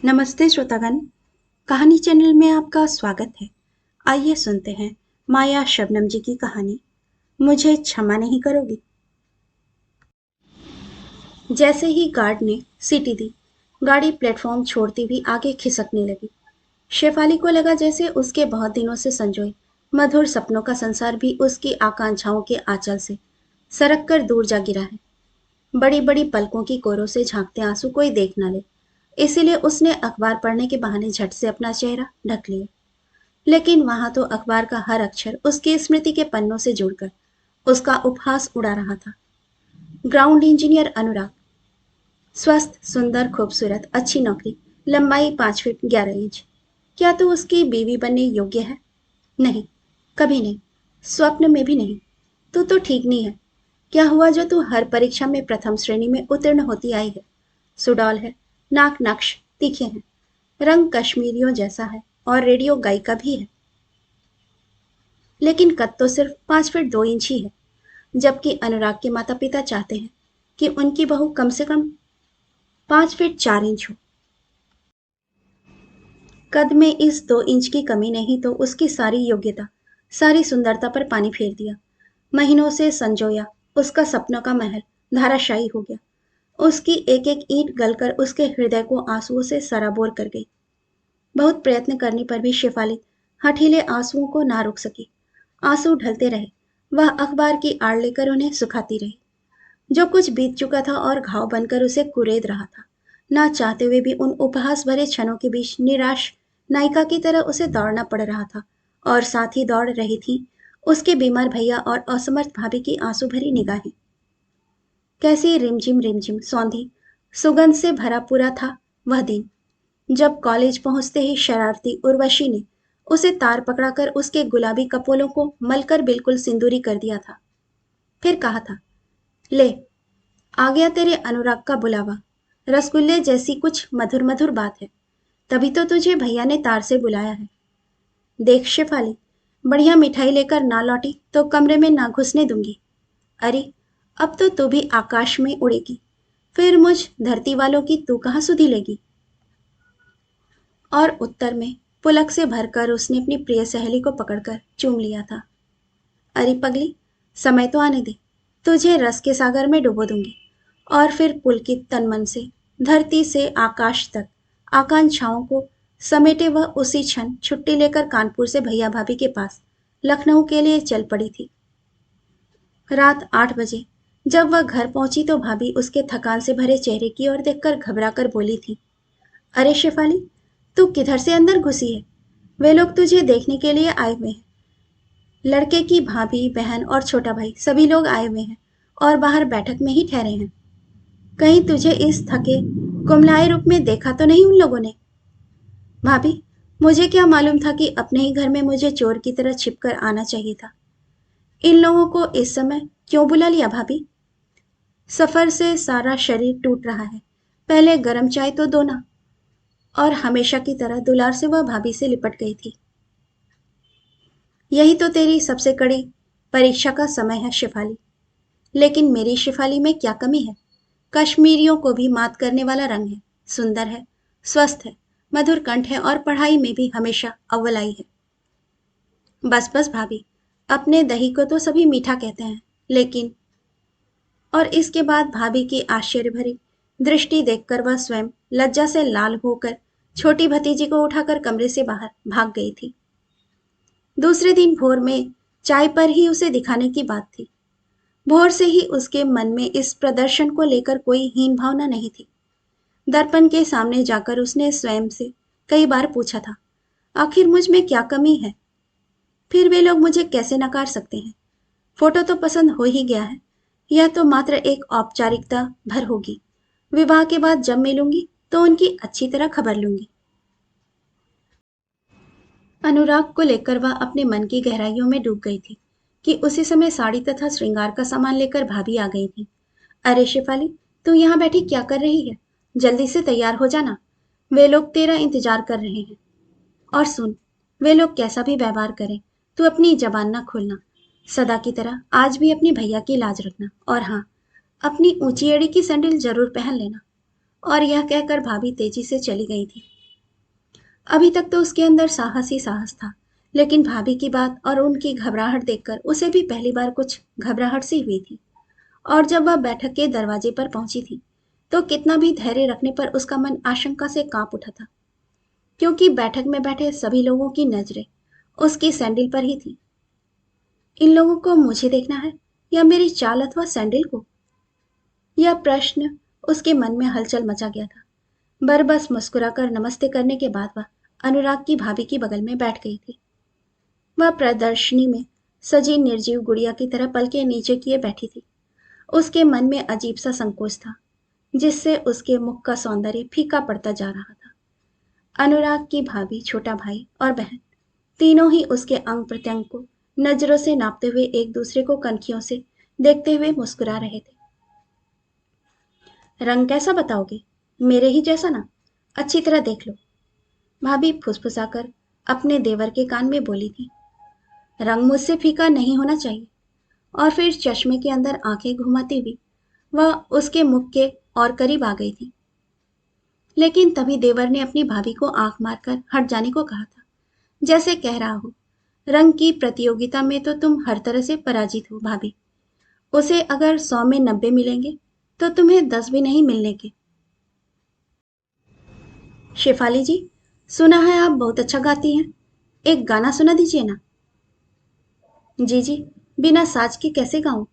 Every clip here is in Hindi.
नमस्ते श्रोतागण। कहानी चैनल में आपका स्वागत है। आइए सुनते हैं माया शबनम जी की कहानी, मुझे क्षमा नहीं करोगी। जैसे ही गार्ड ने सीटी दी, गाड़ी प्लेटफॉर्म छोड़ती हुई आगे खिसकने लगी। शेफाली को लगा जैसे उसके बहुत दिनों से संजोए मधुर सपनों का संसार भी उसकी आकांक्षाओं के आंचल से सरक कर दूर जा गिरा है। बड़ी बड़ी पलकों की कोरों से झांकते आंसू कोई देख न ले, इसीलिए उसने अखबार पढ़ने के बहाने झट से अपना चेहरा ढक लिया। लेकिन वहां तो अखबार का हर अक्षर उसकी स्मृति के पन्नों से जुड़कर उसका उपहास उड़ा रहा था। ग्राउंड इंजीनियर अनुराग, स्वस्थ, सुंदर, खूबसूरत, अच्छी नौकरी, लंबाई 5 फीट 11 इंच। क्या तू उसकी बीवी बनने योग्य है? नहीं, कभी नहीं, स्वप्न में भी नहीं। तू तो ठीक नहीं है। क्या हुआ जो तू हर परीक्षा में प्रथम श्रेणी में उत्तीर्ण होती आई है? सुडौल है, नाक नक्श तीखे हैं, रंग कश्मीरियों जैसा है और रेडियो गायिका भी है। लेकिन कद तो सिर्फ 5 फीट 2 इंच ही है, जबकि अनुराग के माता पिता चाहते हैं कि उनकी बहू कम से कम 5 फीट 4 इंच हो। कद में इस 2 इंच की कमी ने ही तो उसकी सारी योग्यता, सारी सुंदरता पर पानी फेर दिया। महीनों से संजोया उसका सपनों का महल धाराशायी हो गया। उसकी एक एक ईंट गलकर उसके हृदय को आंसुओं से सराबोर कर गई। बहुत प्रयत्न करने पर भी शेफाली हठीले आंसुओं को ना रोक सकी। आंसू ढलते रहे, वह अखबार की आड़ लेकर उन्हें सुखाती रही। जो कुछ बीत चुका था और घाव बनकर उसे कुरेद रहा था, ना चाहते हुए भी उन उपहास भरे क्षणों के बीच निराश नायिका की तरह उसे दौड़ना पड़ रहा था। और साथ ही दौड़ रही थी उसके बीमार भैया और असमर्थ भाभी की आंसू भरी निगाहें। कैसी रिमझिम रिमझिम सौंधी सुगंध से भरा पूरा था वह दिन, जब कॉलेज पहुंचते ही शरारती उर्वशी ने उसे तार पकड़ाकर उसके गुलाबी कपोलों को मलकर बिल्कुल सिंदूरी कर दिया था। फिर कहा था, ले, आ गया तेरे अनुराग का बुलावा। रसगुल्ले जैसी कुछ मधुर मधुर बात है, तभी तो तुझे भैया ने तार से बुलाया है। देख शेफाली, बढ़िया मिठाई लेकर ना लौटी तो कमरे में ना घुसने दूंगी। अरे, अब तो तू भी आकाश में उड़ेगी, फिर मुझ धरती वालों की तू कहाँ सुधी लेगी। और उत्तर में पुलक से भरकर उसने अपनी प्रिय सहेली को पकड़कर चूम लिया था। अरे पगली, समय तो आने दे, तुझे रस के सागर में डुबो दूंगी। और फिर पुलकित तन मन से धरती से आकाश तक आकांक्षाओं को समेटे वह उसी क्षण छुट्टी लेकर कानपुर से भैया भाभी के पास लखनऊ के लिए चल पड़ी थी। रात 8 बजे जब वह घर पहुंची तो भाभी उसके थकान से भरे चेहरे की ओर देखकर घबरा कर बोली थी, अरे शेफाली, तू किधर से अंदर घुसी है? वे लोग तुझे देखने के लिए आए हुए हैं। लड़के की भाभी, बहन और छोटा भाई सभी लोग आए हुए हैं और बाहर बैठक में ही ठहरे हैं। कहीं तुझे इस थके कुमलाए रूप में देखा तो नहीं उन लोगों ने? भाभी, मुझे क्या मालूम था कि अपने ही घर में मुझे चोर की तरह छिपकर आना चाहिए था। इन लोगों को इस समय क्यों बुला लिया भाभी? सफर से सारा शरीर टूट रहा है, पहले गर्म चाय तो दो ना। और हमेशा की तरह दुलार से वह भाभी से लिपट गई थी। यही तो तेरी सबसे कड़ी परीक्षा का समय है शेफाली। लेकिन मेरी शेफाली में क्या कमी है? कश्मीरियों को भी मात करने वाला रंग है, सुंदर है, स्वस्थ है, मधुर कंठ है और पढ़ाई में भी हमेशा अव्वल आई है। बस बस भाभी, अपने दही को तो सभी मीठा कहते हैं, लेकिन। और इसके बाद भाभी की आश्चर्य भरी दृष्टि देखकर वह स्वयं लज्जा से लाल होकर छोटी भतीजी को उठाकर कमरे से बाहर भाग गई थी। दूसरे दिन भोर में चाय पर ही उसे दिखाने की बात थी। भोर से ही उसके मन में इस प्रदर्शन को लेकर कोई हीन भावना नहीं थी। दर्पण के सामने जाकर उसने स्वयं से कई बार पूछा था, आखिर मुझ में क्या कमी है? फिर वे लोग मुझे कैसे नकार सकते हैं? फोटो तो पसंद हो ही गया है, यह तो मात्र एक औपचारिकता भर होगी। विवाह के बाद जब मिलूंगी तो उनकी अच्छी तरह खबर लूंगी। अनुराग को लेकर वह अपने मन की गहराइयों में डूब गई थी कि उसी समय साड़ी तथा श्रृंगार का सामान लेकर भाभी आ गई थी। अरे शेफाली, तू यहाँ बैठी क्या कर रही है? जल्दी से तैयार हो जाना, वे लोग तेरा इंतजार कर रहे हैं। और सुन, वे लोग कैसा भी व्यवहार करें, तू अपनी जबान ना खोलना। सदा की तरह आज भी अपनी भैया की लाज रखना, और हाँ, अपनी ऊंची एड़ी की सैंडल जरूर पहन लेना। और यह कहकर भाभी तेजी से चली गई थी। अभी तक तो उसके अंदर साहस ही साहस था, लेकिन भाभी की बात और उनकी घबराहट देखकर उसे भी पहली बार कुछ घबराहट सी हुई थी। और जब वह बैठक के दरवाजे पर पहुंची थी, तो कितना भी धैर्य रखने पर उसका मन आशंका से कांप उठा था, क्योंकि बैठक में बैठे सभी लोगों की नजरें उसकी सैंडल पर ही थी। इन लोगों को मुझे देखना है या मेरी चाल अथवा सैंडल को? यह प्रश्न उसके मन में हलचल मचा गया था। बरबस मुस्कुराकर नमस्ते करने के बाद वह अनुराग की भाभी की बगल में बैठ गई थी। वह प्रदर्शनी में सजी निर्जीव गुड़िया की तरह पलके नीचे किए बैठी थी। उसके मन में अजीब सा संकोच था, जिससे उसके मुख का सौंदर्य फीका पड़ता जा रहा था। अनुराग की भाभी, छोटा भाई और बहन तीनों ही उसके अंग प्रत्यंग को नजरों से नापते हुए एक दूसरे को कनखियों से देखते हुए मुस्कुरा रहे थे। रंग कैसा बताओगे? मेरे ही जैसा ना? अच्छी तरह देख लो, भाभी फुसफुसाकर अपने देवर के कान में बोली थी। रंग मुझसे फीका नहीं होना चाहिए। और फिर चश्मे के अंदर आंखें घुमाती हुई वह उसके मुख के और करीब आ गई थी। लेकिन तभी देवर ने अपनी भाभी को आंख मारकर हट जाने को कहा था, जैसे कह रहा हो, रंग की प्रतियोगिता में तो तुम हर तरह से पराजित हो भाभी। उसे अगर 100 में 90 मिलेंगे तो तुम्हें 10 भी नहीं मिलने के। शेफाली जी, सुना है आप बहुत अच्छा गाती हैं। एक गाना सुना दीजिए ना। जी जी, बिना साज के कैसे गाऊं?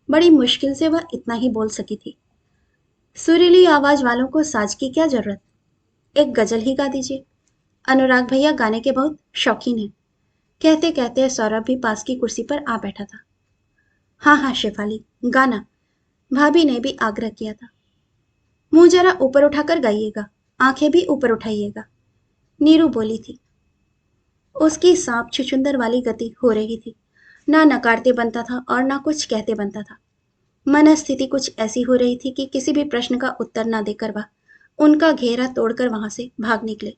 बड़ी मुश्किल से वह इतना ही बोल सकी थी। सुरीली आवाज वालों को साज की क्या जरूरत? एक गजल ही गा दीजिए। अनुराग भैया गाने के बहुत शौकीन हैं। कहते कहते सौरभ भी पास की कुर्सी पर आ बैठा था। हाँ हाँ शेफाली, गाना, भाभी ने भी आग्रह किया था। मुंह जरा ऊपर उठाकर गाइएगा, आंखें भी ऊपर उठाइएगा, नीरू बोली थी। उसकी सांप छुछुंदर वाली गति हो रही थी। ना नकारते बनता था और ना कुछ कहते बनता था। मनस्थिति कुछ ऐसी हो रही थी कि किसी भी प्रश्न का उत्तर ना देकर वह उनका घेरा तोड़कर वहां से भाग निकले।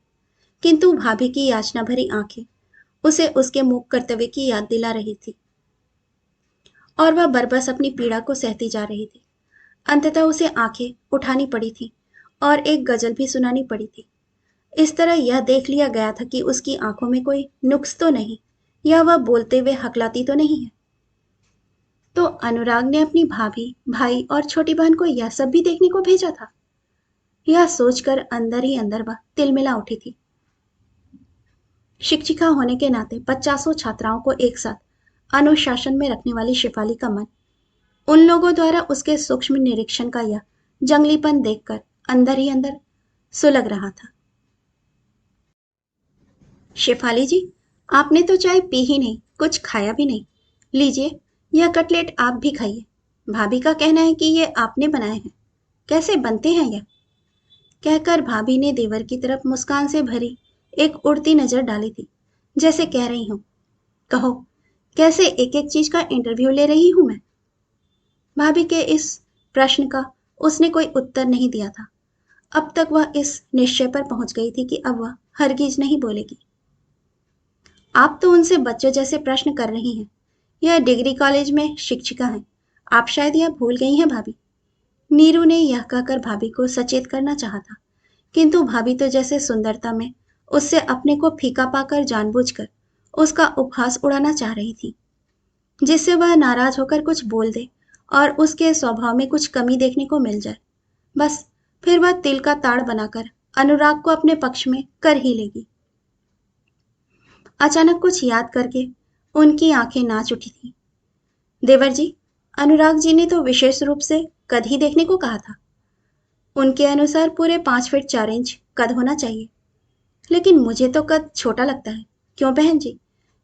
किंतु भाभी की याचना भरी आंखें उसे उसके मूक कर्तव्य की याद दिला रही थी, और वह बरबस अपनी पीड़ा को सहती जा रही थी। अंततः उसे आंखें उठानी पड़ी थी और एक गजल भी सुनानी पड़ी थी। इस तरह यह देख लिया गया था कि उसकी आंखों में कोई नुक्स तो नहीं, या वह बोलते हुए हकलाती तो नहीं है। तो अनुराग ने अपनी भाभी, भाई और छोटी बहन को यह सब भी देखने को भेजा था। यह सोचकर अंदर ही अंदर वह तिलमिला उठी थी। शिक्षिका होने के नाते 50 छात्राओं को एक साथ अनुशासन में रखने वाली शेफाली का मन उन लोगों द्वारा उसके सूक्ष्म निरीक्षण का यह जंगलीपन देखकर अंदर ही अंदर सुलग रहा था। शेफाली जी, आपने तो चाय पी ही नहीं, कुछ खाया भी नहीं। लीजिए, यह कटलेट आप भी खाइए। भाभी का कहना है कि ये आपने बनाए हैं। कैसे बनते हैं यह? कहकर भाभी ने देवर की तरफ मुस्कान से भरी एक उड़ती नजर डाली थी, जैसे कह रही हूं, कहो, कैसे एक एक चीज का इंटरव्यू ले रही हूं मैं। भाभी के इस प्रश्न का उसने कोई उत्तर नहीं दिया था। अब तक वह इस निश्चय पर पहुंच गई थी कि अब वह हरगिज नहीं बोलेगी। आप तो उनसे बच्चों जैसे प्रश्न कर रही हैं। यह डिग्री कॉलेज में शिक्षिका हैं। आप शायद यह भूल गई हैं भाभी। नीरू ने यह कहकर भाभी को सचेत करना चाहा था, किंतु भाभी तो जैसे सुंदरता में उससे अपने को फीका पाकर जानबूझकर उसका उपहास उड़ाना चाह रही थी, जिससे वह नाराज होकर कुछ बोल दे और उसके स्वभाव में कुछ कमी देखने को मिल जाए। बस फिर वह तिल का ताड़ बनाकर अनुराग को अपने पक्ष में कर ही लेगी। अचानक कुछ याद करके उनकी आंखें नाच उठी थी। देवर जी, अनुराग जी ने तो विशेष रूप से कद ही देखने को कहा था। उनके अनुसार पूरे 5 फीट 4 इंच कद होना चाहिए। लेकिन मुझे तो कद छोटा लगता है। क्यों बहन जी,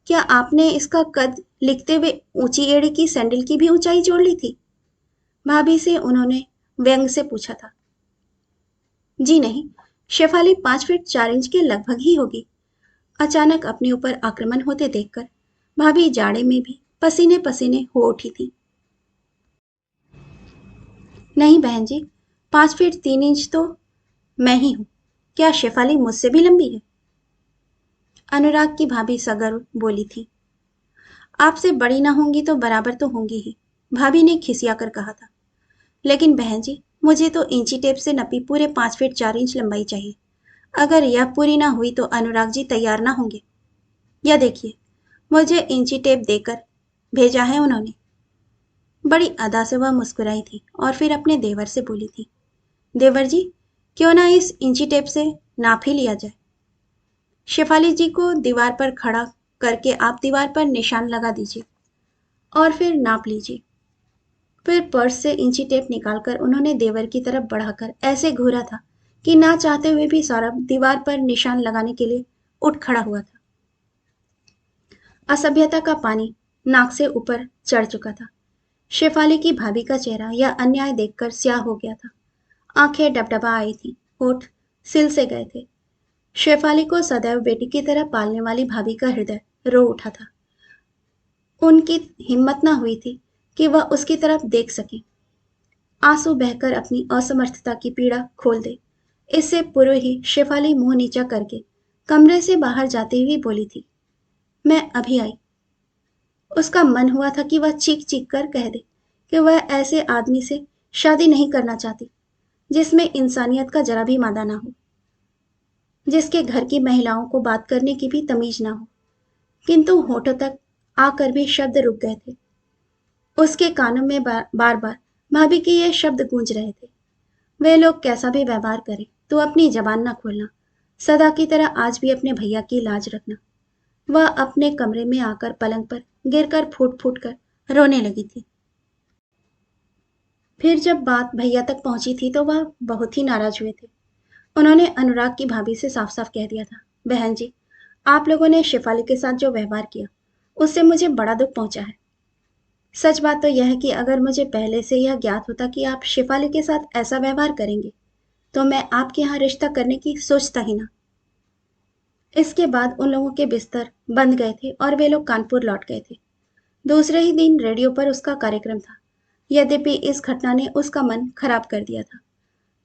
क्या आपने इसका कद लिखते हुए ऊंची एड़ी की सैंडल की भी ऊंचाई जोड़ ली थी? भाभी से उन्होंने व्यंग से पूछा था। जी नहीं, शेफाली 5 फीट 4 इंच के लगभग ही होगी। अचानक अपने ऊपर आक्रमण होते देखकर भाभी जाड़े में भी पसीने पसीने हो उठी थी। नहीं बहन जी, 5 फीट 3 इंच तो मैं ही हूं। क्या शेफाली मुझसे भी लंबी है? अनुराग की भाभी सगर बोली थी। आपसे बड़ी ना होंगी तो बराबर तो होंगी ही, भाभी ने खिसिया कर कहा था। लेकिन बहन जी, मुझे तो इंची टेप से नपी पूरे 5 फीट 4 इंच लंबाई चाहिए। अगर यह पूरी ना हुई तो अनुराग जी तैयार ना होंगे। यह देखिए, मुझे इंची टेप देकर भेजा है उन्होंने। बड़ी अदा से वह मुस्कुराई थी और फिर अपने देवर से बोली थी, देवर जी, क्यों ना इस इंची टेप से नाप ही लिया जाए। शेफाली जी को दीवार पर खड़ा करके आप दीवार पर निशान लगा दीजिए और फिर नाप लीजिए। फिर पर्स से इंची टेप निकालकर उन्होंने देवर की तरफ बढ़ाकर ऐसे घूरा था कि ना चाहते हुए भी सौरभ दीवार पर निशान लगाने के लिए उठ खड़ा हुआ था। असभ्यता का पानी नाक से ऊपर चढ़ चुका था। शेफाली की भाभी का चेहरा यह अन्याय देखकर स्याह हो गया था। आंखें डबडबा आई थी, होठ सिल से गए थे। शेफाली को सदैव बेटी की तरह पालने वाली भाभी का हृदय रो उठा था। उनकी हिम्मत न हुई थी कि वह उसकी तरफ देख सके, आंसू बहकर अपनी असमर्थता की पीड़ा खोल दे। इससे पूर्व ही शेफाली मुंह नीचा करके कमरे से बाहर जाते हुए बोली थी, मैं अभी आई। उसका मन हुआ था कि वह चीख चीख कर कह दे कि वह ऐसे आदमी से शादी नहीं करना चाहती जिसमें इंसानियत का जरा भी मादा ना हो, जिसके घर की महिलाओं को बात करने की भी तमीज ना हो। किंतु होठों तक आकर भी शब्द रुक गए थे। उसके कानों में बार बार भाभी के ये शब्द गूंज रहे थे, वे लोग कैसा भी व्यवहार करें तो अपनी जबान न खोलना, सदा की तरह आज भी अपने भैया की लाज रखना। वह अपने कमरे में आकर पलंग पर गिरकर फूट फूट कर रोने लगी थी। फिर जब बात भैया तक पहुंची थी तो वह बहुत ही नाराज हुए थे। उन्होंने अनुराग की भाभी से साफ साफ कह दिया था, बहन जी, आप लोगों ने शेफाली के साथ जो व्यवहार किया उससे मुझे बड़ा दुख पहुंचा है। सच बात तो यह है कि अगर मुझे पहले से यह ज्ञात होता कि आप शेफाली के साथ ऐसा व्यवहार करेंगे तो मैं आपके यहाँ रिश्ता करने की सोचता ही ना। इसके बाद उन लोगों के बिस्तर बंद गए थे और वे लोग कानपुर लौट गए थे। दूसरे ही दिन रेडियो पर उसका कार्यक्रम था। यद्यपि इस घटना ने उसका मन खराब कर दिया था,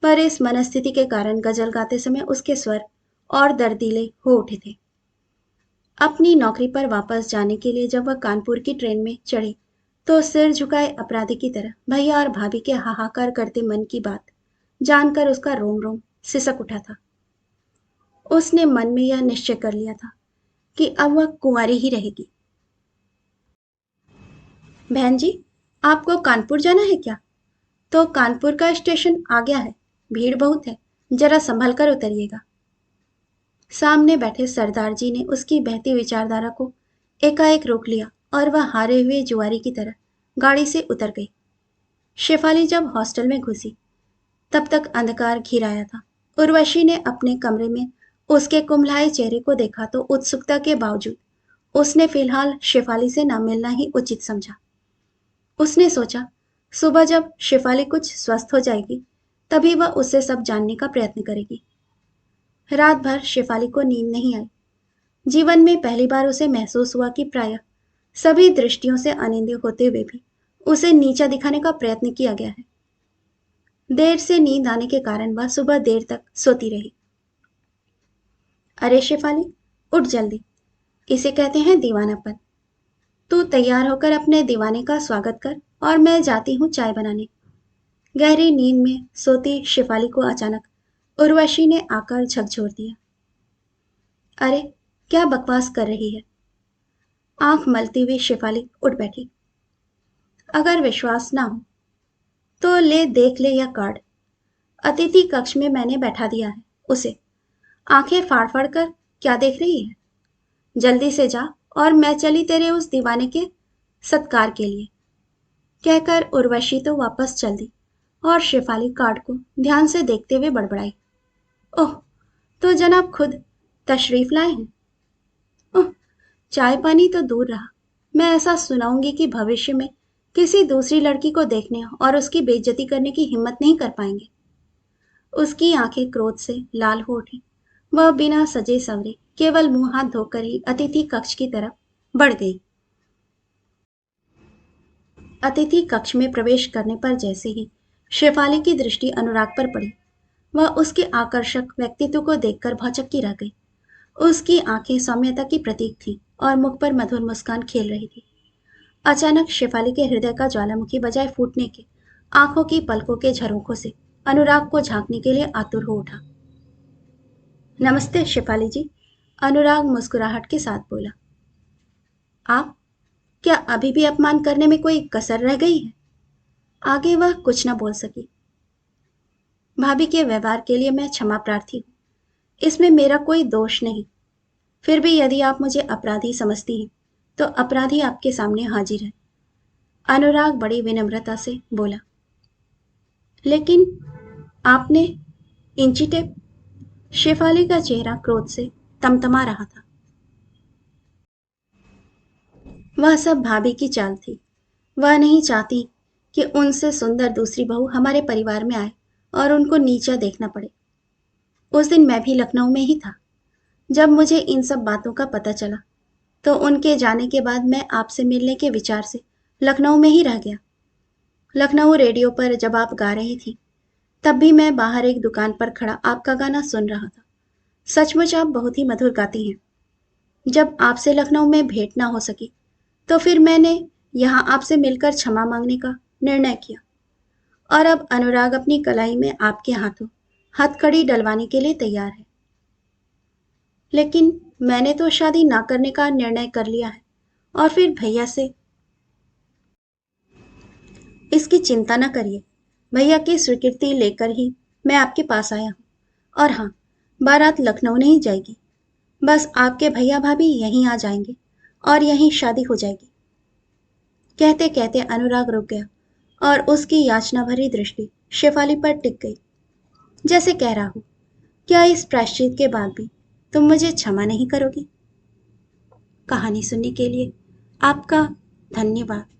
पर इस मनस्थिति के कारण गजल गाते समय उसके स्वर और दर्दीले हो उठे थे। अपनी नौकरी पर वापस जाने के लिए जब वह कानपुर की ट्रेन में चढ़े तो सिर झुकाए अपराधी की तरह भैया और भाभी के हाहाकार करते मन की बात जानकर उसका रोम रोम सिसक उठा था। उसने मन में यह निश्चय कर लिया था कि अब वह कुंवारी ही रहेगी। बहन जी, आपको कानपुर जाना है क्या? तो कानपुर का स्टेशन आ गया है, भीड़ बहुत है, जरा संभल कर उतरिएगा। सामने बैठे सरदार जी ने उसकी बहती विचारधारा को एकाएक रोक लिया और वह हारे हुए जुआरी की तरह गाड़ी से उतर गई। शेफाली जब हॉस्टल में घुसी तब तक अंधकार घिर आया था। उर्वशी ने अपने कमरे में उसके कुम्हलाए चेहरे को देखा तो उत्सुकता के बावजूद उसने फिलहाल शेफाली से न मिलना ही उचित समझा। उसने सोचा, सुबह जब शेफाली कुछ स्वस्थ हो जाएगी तभी वह उससे सब जानने का प्रयत्न करेगी। रात भर शेफाली को नींद नहीं आई। जीवन में पहली बार उसे महसूस हुआ कि प्रायः सभी दृष्टियों से अनिंद्य होते हुए भी उसे नीचा दिखाने का प्रयत्न किया गया है। देर से नींद आने के कारण वह सुबह देर तक सोती रही। अरे शेफाली, उठ जल्दी, इसे कहते हैं दीवानापन। तू तैयार होकर अपने दीवाने का स्वागत कर और मैं जाती हूँ चाय बनाने। गहरी नींद में सोती शेफाली को अचानक उर्वशी ने आकर झकझोर दिया। अरे, क्या बकवास कर रही है? आंख मलती हुई शेफाली उठ बैठी। अगर विश्वास ना हो तो ले देख ले यह कार्ड। अतिथि कक्ष में मैंने बैठा दिया है उसे। आंखें फाड़ फाड़ कर क्या देख रही है? जल्दी से जा और मैं चली तेरे उस दीवाने के सत्कार के लिए। कहकर उर्वशी तो वापस चल दी और शेफाली कार्ड को ध्यान से देखते हुए बड़बड़ाई, ओह, तो जनाब खुद तशरीफ लाए हैं। ओह, चाय पानी तो दूर रहा, मैं ऐसा सुनाऊंगी कि भविष्य में किसी दूसरी लड़की को देखने और उसकी बेइज्जती करने की हिम्मत नहीं कर पाएंगे। उसकी आंखें क्रोध से लाल हो उठी। वह बिना सजे सवरे केवल मुंह हाथ धोकर ही अतिथि कक्ष की तरफ बढ़ गई। अतिथि कक्ष में प्रवेश करने पर जैसे ही शेफाली की दृष्टि अनुराग पर पड़ी, वह उसके आकर्षक व्यक्तित्व को देखकर भौचक्की रह गई। उसकी आंखें सौम्यता की प्रतीक थी और मुख पर मधुर मुस्कान खेल रही थी। अचानक शेफाली के हृदय का ज्वालामुखी बजाय फूटने के आंखों की पलकों के झरोखों से अनुराग को झांकने के लिए आतुर हो उठा। नमस्ते शेफाली जी। अनुराग मुस्कुराहट के साथ बोला। आप? क्या अभी भी अपमान करने में कोई कसर रह गई है? आगे वह कुछ न बोल सकी। भाभी के व्यवहार के लिए मैं क्षमा प्रार्थी हूँ। इसमें मेरा कोई दोष नहीं। फिर भी यदि आप मुझे अपराधी समझती हैं, तो अपराधी आपके सामने हाजिर है। अनुराग बड़ी विनम्रता से बोला। लेकिन आपने इंची टेप? शेफाली का चेहरा क्रोध से तमतमा रहा था। वह सब भाभी की चाल थी। वह नहीं चाहती कि उनसे सुंदर दूसरी बहू हमारे परिवार में आए और उनको नीचा देखना पड़े। उस दिन मैं भी लखनऊ में ही था। जब मुझे इन सब बातों का पता चला, तो उनके जाने के बाद मैं आपसे मिलने के विचार से लखनऊ में ही रह गया। लखनऊ रेडियो पर जब आप गा रही थी, तब भी मैं बाहर एक दुकान पर खड़ा आपका गाना सुन रहा था। सचमुच आप बहुत ही मधुर गाती हैं। जब आपसे लखनऊ में भेंट ना हो सकी, तो फिर मैंने यहाँ आपसे मिलकर क्षमा मांगने का निर्णय किया। और अब अनुराग अपनी कलाई में आपके हाथों हथकड़ी डलवाने के लिए तैयार है। लेकिन मैंने तो शादी ना करने का निर्णय कर लिया है। और फिर भैया से इसकी चिंता न करिए। भैया की स्वीकृति लेकर ही मैं आपके पास आया हूँ। और हाँ, बारात लखनऊ नहीं जाएगी। बस आपके भैया भाभी यहीं आ जाएंगे और यहीं शादी हो जाएगी। कहते कहते अनुराग रुक गया और उसकी याचना भरी दृष्टि शेफाली पर टिक गई, जैसे कह रहा हो, क्या इस प्रायश्चित के बाद भी तुम मुझे क्षमा नहीं करोगी? कहानी सुनने के लिए आपका धन्यवाद।